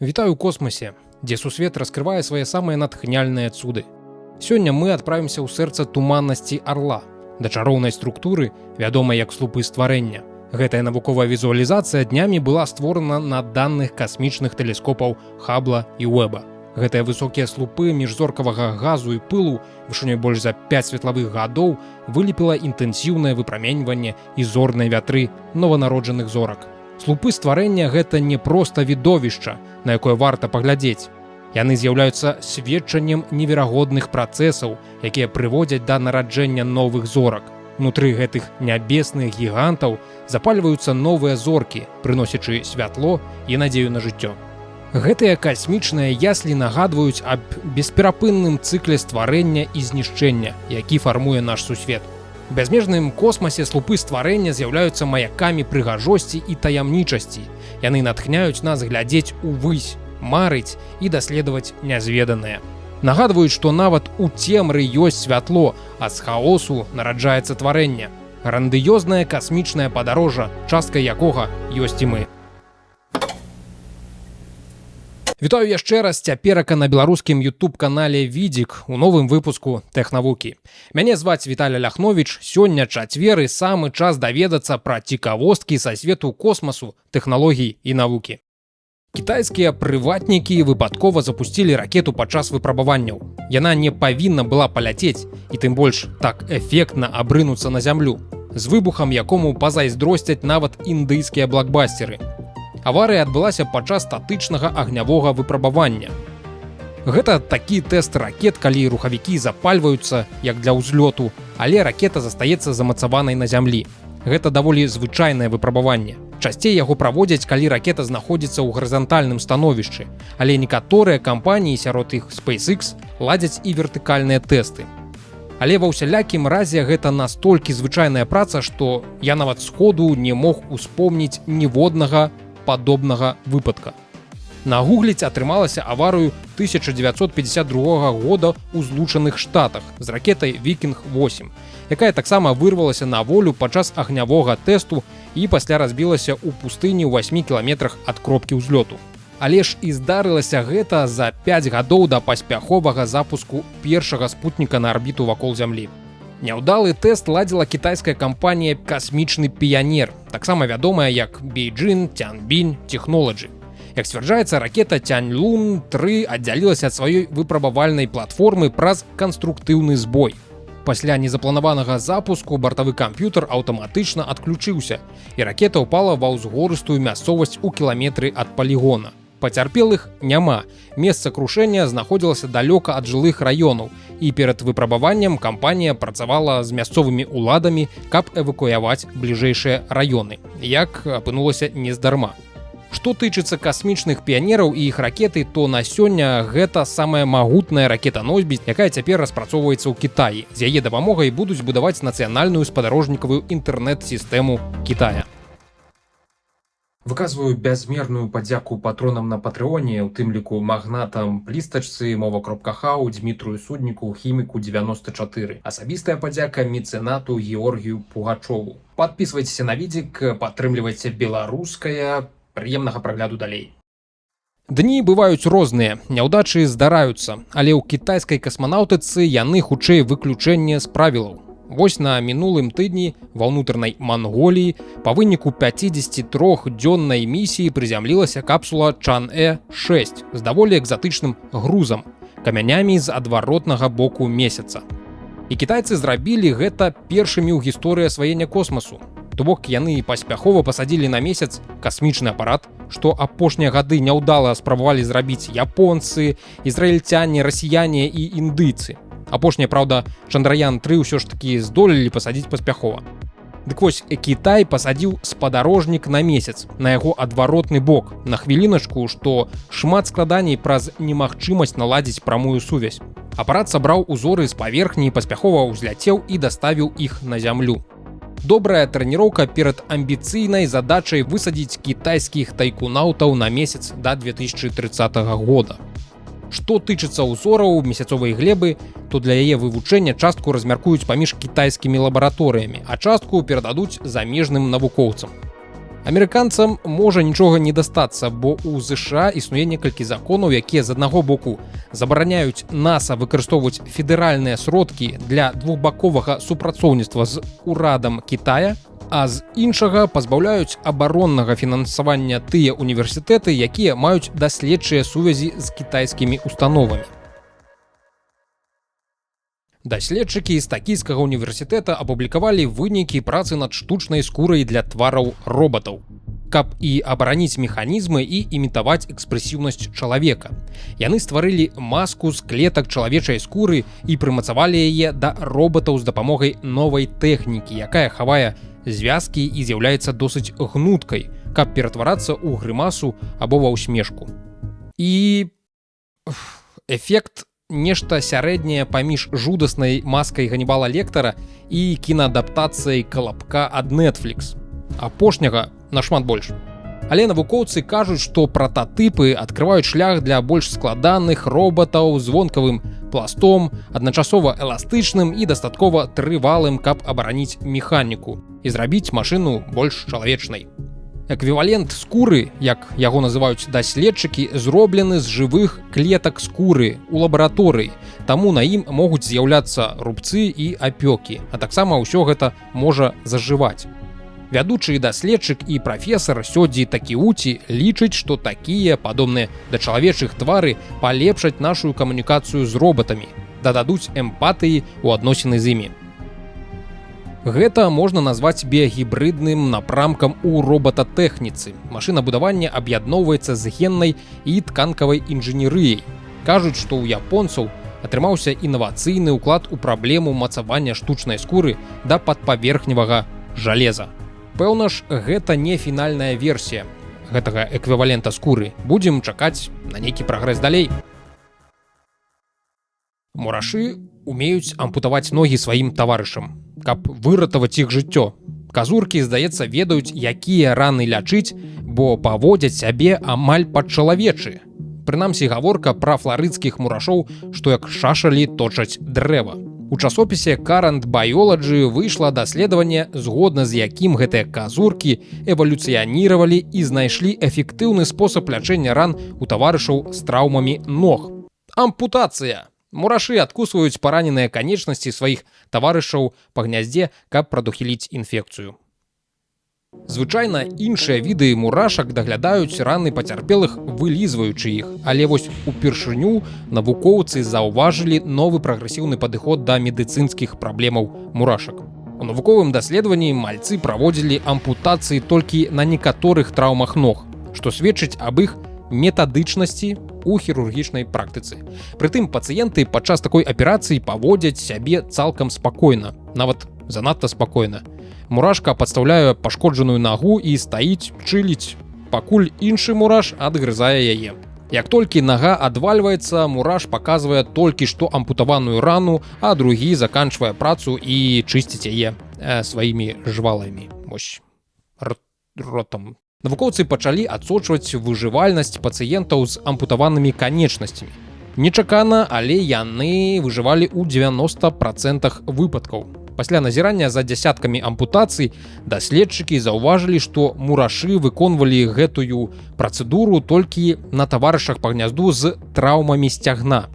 Вітаю ў космосе, дзе сусвет раскрывае свае самыя натхняльныя цуды. Сёння мы адправімся ў сэрца туманнасці Арла, да чароўнай структуры, вядомай як слупы стварэння. Гэтая навуковая візуалізацыя днямі была створана на даных касмічных тэлескопаў Хаббла і Уэба. Гэтыя высокія слупы міжзоркавага газу і пылу вышынёй больш за 5 светлавых гадоў вылепіла інтэнсіўнае выпраменьванне і зорныя вятры нованароджаных зорак. Слупы стварэння гэта не проста відовішча, на якое варта паглядзець. Яны з'яўляюцца сведчаннем неверагодных працэсаў, якія прыводзяць да нараджэння новых зорак. Унутры гэтых нябесных гігантаў запальваюцца новыя зоркі, прыносячы святло і надзею на жыццё. Гэтыя касмічныя яслі нагадваюць аб бесперапынным цыкле стварэння і знішчэння, які фармуе наш сусвет. У бязмежным космасе слупы стварэння з'яўляюцца маякамі прыгажосці і таямнічасці. Яны натхняюць нас глядзець увысь, марыць і даследаваць нязведанае. Нагадваюць, што нават у цемры ёсць святло, а з хаосу нараджаецца тварэнне. Грандыёзнае касмічнае падарожжа, часткай якога ёсць і мы. Вітаю яшчэ раз цяперака на беларускім YouTube-канале Відзік у новым выпуску Тэхнавукі. Мяне зваць Віталя Ляхновіч, сёння чацвер і самы час даведацца пра цікавосткі са свету космасу, тэхналогій і навукі. Кітайскія прыватнікі выпадкова запусцілі ракету падчас выпрабаванняў. Яна не павінна была паляцець і тым больш так эфектна абрынуцца на зямлю, з выбухам якому пазайздросцяць нават індыйскія блакбастеры. Аварыя адбылася падчас статычнага агнявога выпрабавання. Гэта такі тэст ракет, калі рухавікі запальваюцца, як для ўзлёту, але ракета застаецца замацаванай на зямлі. Гэта даволі звычайнае выпрабаванне. Часцей яго праводзяць, калі ракета знаходзіцца ў гарызантальным становішчы, але некаторыя кампаніі, сярод іх SpaceX, ладзяць і вертыкальныя тэсты. Але ва ўсялякім разе гэта настолькі звычайная праца, што я нават сходу не мог успомніць ніводнага падобнага выпадка. Нагугліць атрымалася аварыю 1952 года ў Злучаных Штатах з ракетай Вікінг-8, якая таксама вырвалася на волю падчас агнявога тэсту і пасля разбілася ў пустыні ў 8 кіламетрах ад кропкі ўзлёту. Але ж і здарылася гэта за 5 гадоў да паспяховага запуску першага спутніка на арбіту вакол зямлі. Няўдалы тэст ладзіла кітайская кампанія «Касмічны піянер», таксама вядомая як Beijing Tianbin Technology. Як сцвярджаецца, ракета Тяньлун-3 аддзялілася ад сваёй выпрабавальнай платформы праз канструктыўны збой. Пасля незапланаванага запуску бартавы камп'ютар аўтаматычна адключыўся, і ракета ўпала ва ўзгорыстую мясцовасць у кіламетры ад палігона. Пацярпелых няма. Месца крушэння знаходзілася далёка ад жылых раёнаў, і перад выпрабаваннем кампанія працавала з мясцовымі ўладамі, каб эвакуяваць бліжэйшыя раёны. Як апынулася нездарма. Што тычыцца касмічных піянераў і іх ракеты, то на сёння гэта самая магутная ракета-носьбіць, якая цяпер распрацоўваецца ў Кітаі. З яе дапамогай будуць будаваць нацыянальную спадарожнікавую інтэрнэт-сістэму Кітая. Выказваю бязмерную падзяку патронам на Патрыоне, у тым ліку магнатам Плістачцы, Мова.хау, Дмітрую Судніку, Хіміку 94. Асабістая падзяка мецэнату Георгію Пугачову. Падпісвайцеся на Відзік, падтрымлівайце беларускае. Прыемнага прагляду далей. Дні бываюць розныя, няўдачы здараюцца, але ў кітайскай касманаўтыцы яны хутчэй выключэнне з правілаў. Вось на мінулым тыдні ва ўнутранай Манголіі па выніку 53-дзённай місіі прызямлілася капсула Чан'э-6 з даволі экзатычным грузам, камянямі з адваротнага боку месяца. І кітайцы зрабілі гэта першымі ў гісторыі асваення космасу. То бок яны паспяхова пасадзілі на месяц касмічны апарат, што апошнія гады няўдала спрабавалі зрабіць японцы, ізраільцяне, расіяне і індыйцы. Апошняе, праўда, Чандраян-3 ўсё ж такі здолелі пасадзіць паспяхова. Дык вось, Кітай пасадзіў спадарожнік на месяц, на яго адваротны бок, на хвіліначку, што шмат складаней праз немагчымасць наладзіць прамую сувязь. Апарат сабраў узоры з паверхні, паспяхова ўзляцеў і даставіў іх на зямлю. Добрая трэніроўка перад амбіцыйнай задачай высадзіць кітайскіх тайкунаўтаў на месяц да 2030 года. Што тычыцца ўзораў месяцовай глебы, то для яе вывучэння частку размяркуюць паміж кітайскімі лабараторыямі, а частку перададуць замежным навукоўцам. Амерыканцам можа нічога не дастацца, бо ў ЗША існуе некалькі законаў, якія з аднаго боку забараняюць НАСА выкарыстоўваць федэральныя сродкі для двухбаковага супрацоўніцтва з урадам Кітая, а з іншага пазбаўляюць абароннага фінансавання тыя універсітэты, якія маюць даследчыя сувязі з кітайскімі установамі. Даследчыкі з Такійскага універсітэта апублікавалі вынікі працы над штучнай скурай для твараў робатаў, каб і абараніць механізмы і імітаваць экспрэсіўнасць чалавека. Яны стварылі маску з клетак чалавечай скуры і прымацавалі яе да робатаў з дапамогай новай тэхнікі, якая хавае звязкі і з'яўляецца досыць гнуткай, каб ператварацца ў грымасу або ва ўсмешку. І эфект нешта сярэдняе паміж жудаснай маскай Ганнібала Лектара і кінаадаптацыяй Калапка ад Netflix. Апошняга нашмат больш. Але навукоўцы кажуць, што прататыпы адкрываюць шлях для больш складаных робатаў з вонкавым пластом, адначасова эластычным і дастаткова трывалым, каб абараніць механіку і зрабіць машыну больш чалавечнай. Эквівалент скуры, як яго называюць даследчыкі, зроблены з жывых клетак скуры ў лабараторыі, таму на ім могуць з'яўляцца рубцы і апёкі, а таксама ўсё гэта можа зажываць. Вядучы даследчык і прафесар Сёдзі Такіуці лічыць, што такія, падобныя да чалавечых твары, палепшаць нашу камунікацыю з робатамі, дададуць эмпатыі ў адносіны з імі. Гэта можна назваць біягібрыдным напрамкам у робататэхніцы. Машынабудаванне аб'ядноўваецца з геннай і тканкавай інжынерыяй. Кажуць, што ў японцаў атрымаўся інавацыйны ўклад у праблему мацавання штучнай скуры да падпаверхневага жалеза. Пэўна ж, гэта не фінальная версія гэтага эквівалента скуры. Будзем чакаць на нейкі прагрэс далей. Мурашы умеюць ампутаваць ногі сваім таварышам, каб выратаваць іх жыццё. Казуркі, здаецца, ведаюць, якія раны лячыць, бо паводзяць сябе амаль па-чалавечы. Прынамсі, гаворка пра фларыдскіх мурашоў, што як шашалі точаць дрэва. У часопісе Current Biology выйшла даследаванне, згодна з якім гэтыя казуркі эвалюцыяніравалі і знайшлі эфектыўны спосаб лячэння ран у таварышаў з траўмамі ног. Ампутацыя! Мурашы адкусваюць параненыя канечнасці сваіх таварышаў па гняздзе, каб прадухіліць інфекцыю. Звычайна іншыя віды мурашак даглядаюць раны пацярпелых, вылізваючы іх, але вось упершыню навукоўцы заўважылі новы прагрэсіўны падыход да медыцынскіх праблемаў мурашак. У навуковым даследаванні мальцы праводзілі ампутацыі толькі на некаторых траўмах ног, што сведчыць аб іх метадычнасці у хірургічнай практыцы. Прытым пацыенты падчас такой аперацыі паводзяць сябе цалкам спакойна, нават занадта спакойна. Мурашка падстаўляе пашкоджаную нагу і стаіць, чыліць, пакуль іншы мураш адгрызае яе. Як толькі нага адвальваецца, мураш паказвае толькі што ампутаваную рану, а другі заканчвае працу і чысціць яе сваімі жваламі. Вось ротам. Навукоўцы пачалі адсочваць выжывальнасць пацыентаў з ампутаванымі канечнасцямі. Нечакана, але яны выжывалі ў 90% выпадкаў. Пасля назірання за дзясяткамі ампутацый даследчыкі заўважылі, што мурашы выконвалі гэтую працэдуру толькі на таварышах па гнязду з траўмамі сцягна.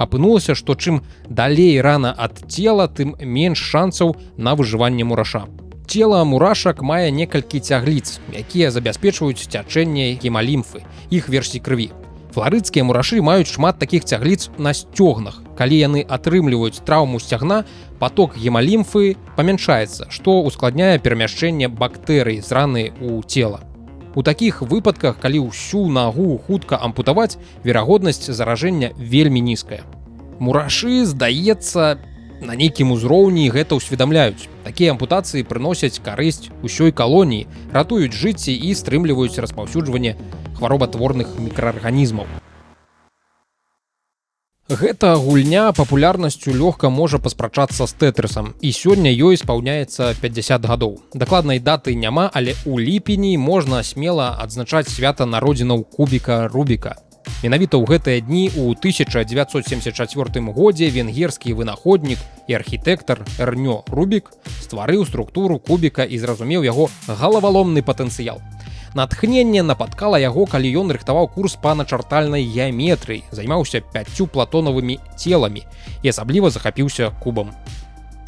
Апынулася, што чым далей рана ад цела, тым менш шансаў на выжыванне мураша. Цела мурашак мае некалькі цягліц, якія забяспечваюць цячэнне гемалімфы, іх версій крыві. Фларыдскія мурашы маюць шмат такіх цягліц на сцёгнах. Калі яны атрымліваюць траўму сцягна, паток гемалімфы памяншаецца, што ускладняе перамяшчэнне бактэрый з раны ў цела. У такіх выпадках, калі ўсю нагу хутка ампутаваць, верагоднасць заражэння вельмі нізкая. Мурашы, здаецца, на нейкім узроўні гэта ўсведамляюць. Такія ампутацыі прыносяць карысць усёй калоніі, ратуюць жыцці і стрымліваюць распаўсюджванне хваробатворных мікраарганізмаў. Гэта гульня папулярнасцю лёгка можа паспрачацца з Тэтрысам, і сёння ёй спаўняецца 50 гадоў. Дакладнай даты няма, але ў ліпені можна смела адзначаць свята народзінаў кубіка Рубіка. Менавіта ў гэтыя дні ў 1974 годзе венгерскі вынаходнік і архітэктар Эрнё Рубік стварыў структуру кубіка і зразумеў яго галаваломны патэнцыял. Натхненне напаткала яго, калі ён рыхтаваў курс па начартальнай геаметрыі, займаўся 5 платонавымі теламі і асабліва захапіўся кубам.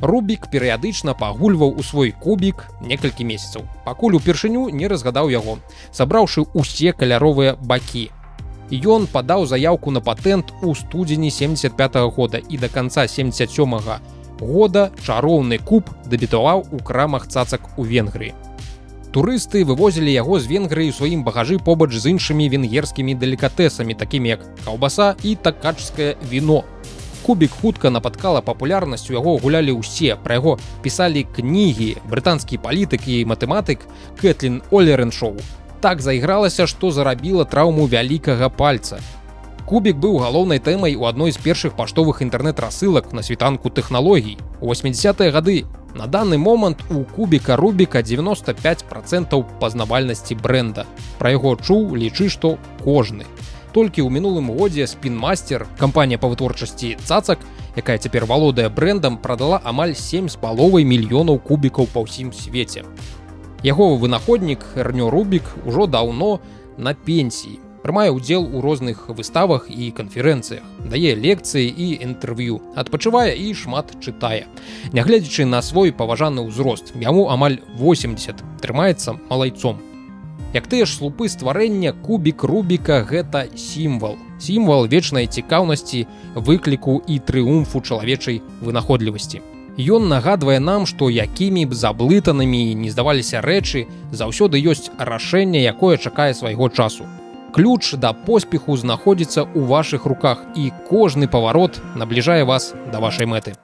Рубік перыядычна пагульваў у свой кубік некалькі месяцаў, пакуль упершыню не разгадаў яго, сабраўшы ўсе каляровыя бакі. Ён падаў заяўку на патэнт у студзені 75-го года і да канца 77-го года чароўны куб дэбютаваў у крамах цацак у Венгрыі. Турысты вывозілі яго з Венгрыі ў сваім багажы побач з іншымі венгерскімі делікатэсамі, такімі як каўбаса і такачскае віно. Кубік хутка напаткала папулярнасць, у яго гулялі ўсе, пра яго пісалі кнігі, брытанскі палітык і матэматык Кэтлін Олереншоу. Так зайгралася, што зарабіла траўму вялікага пальца. Кубік быў галоўнай тэмай у адной з першых паштовых інтэрнэт-рассылак на світанку тэхналогій. У 80-е гады на данный момант у кубіка Рубіка 95% пазнавальнасці брэнда. Пра яго чуў, лічы, што кожны. Толькі ў мінулым годзе Spin-Master, кампанія па вытворчасці цацак, якая цяпер валодае брэндам, прадала амаль 7,5 мільёнаў кубікаў па ўсім свеце. Яго вынаходнік Эрнё Рубік ужо даўно на пенсіі. Прымае ўдзел у розных выставах і канферэнцыях, дае лекцыі і інтэрв'ю, адпачывае і шмат чытае. Нягледзячы на свой паважаны ўзрост, яму амаль 80, трымаецца малайцом. Як тыя ж слупы стварэння, кубік Рубіка – гэта сімвал. Сімвал вечнай цікаўнасці, выкліку і трыумфу чалавечай вынаходлівасці. Ён нагадвае нам, што якімі б заблытанымі не здаваліся рэчы, заўсёды ёсць рашэнне, якое чакае свайго часу. Ключ да поспеху знаходзіцца ў вашых руках, і кожны паварот набліжае вас да вашай мэты.